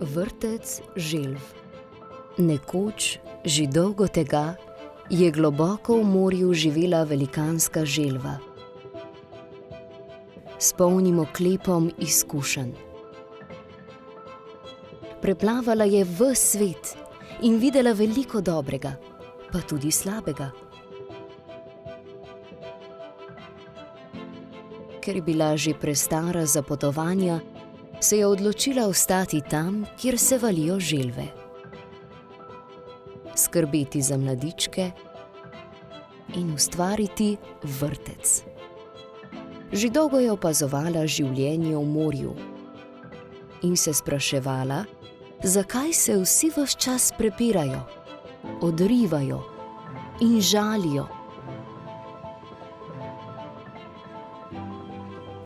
Vrtec želv. Nekoč, že dolgo tega, je globoko v morju živela velikanska želva s polnim oklepom izkušenj. Preplavala je ves svet in videla veliko dobrega, pa tudi slabega. Ker je bila že prestara za potovanja, se je odločila ostati tam, kjer se valijo želve. Skrbeti za mladičke in ustvariti vrtec. Že dolgo je opazovala življenje v morju in se spraševala, zakaj se vsi ves čas prepirajo, odrivajo in žalijo.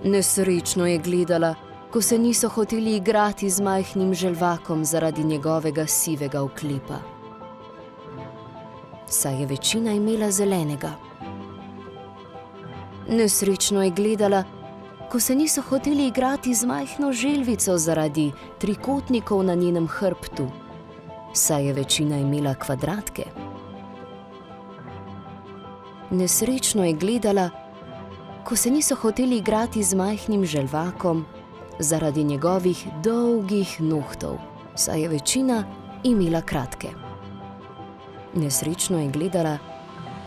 Nesrečno je gledala, ko se niso hoteli igrati z majhnim želvakom zaradi njegovega sivega oklepa. Saj je večina imela zelenega. Nesrečno je gledala, ko se niso hoteli igrati z majhno želvico zaradi trikotnikov na njenem hrbtu. Saj je večina imela kvadratke. Nesrečno je gledala, ko se niso hoteli igrati z majhnim želvakom zaradi njegovih dolgih nohtov, saj je večina imela kratke. Nesrečno je gledala,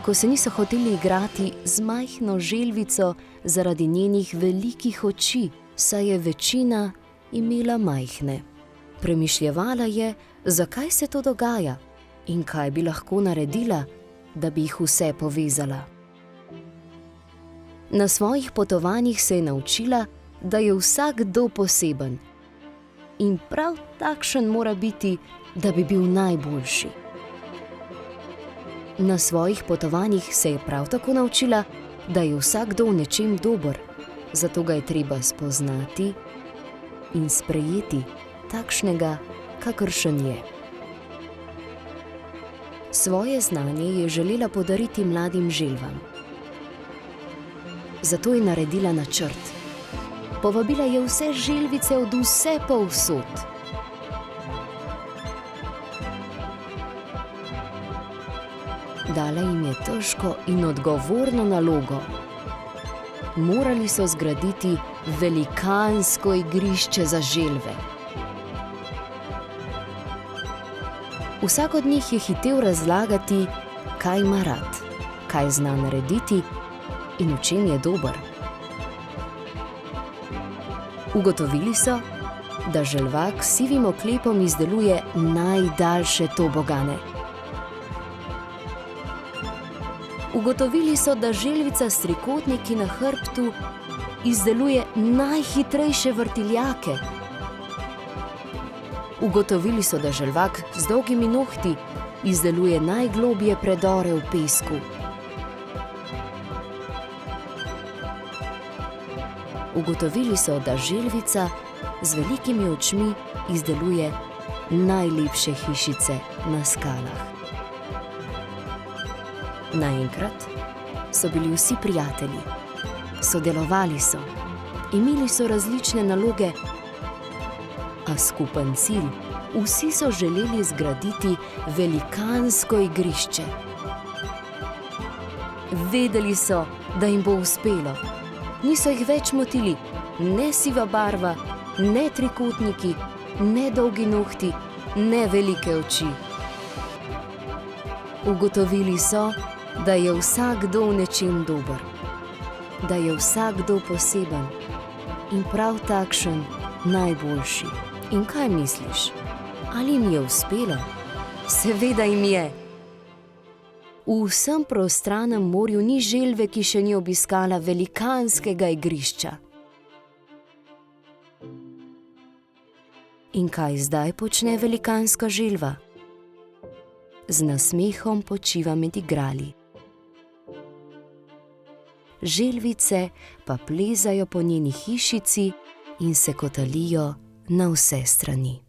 ko se niso hoteli igrati z majhno želvico zaradi njenih velikih oči, saj je večina imela majhne. Premišljevala je, zakaj se to dogaja in kaj bi lahko naredila, da bi jih vse povezala. Na svojih potovanjih se je naučila, da je vsakdo poseben in prav takšen mora biti, da bi bil najboljši. Na svojih potovanjih se je prav tako naučila, da je vsakdo v nečem dober, zato ga je treba spoznati in sprejeti takšnega, kakršen je. Svoje znanje je želela podariti mladim želvam. Zato je naredila načrt. Povabila je vse želvice od vse povsod. Dala jim je težko in odgovorno nalogo. Morali so zgraditi velikansko igrišče za želve. Vsak od njih je hitel razlagati, kaj ima rad, kaj zna narediti in v čem je dober. Ugotovili so, da želvak s sivim oklepom izdeluje najdaljše tobogane. Ugotovili so, da želvica s trikotniki na hrbtu izdeluje najhitrejše vrtiljake. Ugotovili so, da želvak z dolgimi nohti izdeluje najgloblje predore v pesku. Ugotovili so, da želvica z velikimi očmi izdeluje najlepše hišice na skalah. Naenkrat so bili vsi prijatelji, sodelovali so, imeli so različne naloge, a skupen cilj, vsi so želeli zgraditi velikansko igrišče. Vedeli so, da jim bo uspelo. Niso jih več motili ne siva barva, ne trikotniki, ne dolgi nohti, ne velike oči. Ugotovili so, da je vsakdo v nečem dober, da je vsakdo poseben in prav takšen najboljši. In kaj misliš? Ali jim je uspelo? Seveda jim je. V vsem prostranem morju ni želve, ki še ni obiskala velikanskega igrišča. In kaj zdaj počne velikanska želva? Z nasmehom počiva med igrali. Želvice pa plezajo po njeni hišici in se kotalijo na vse strani.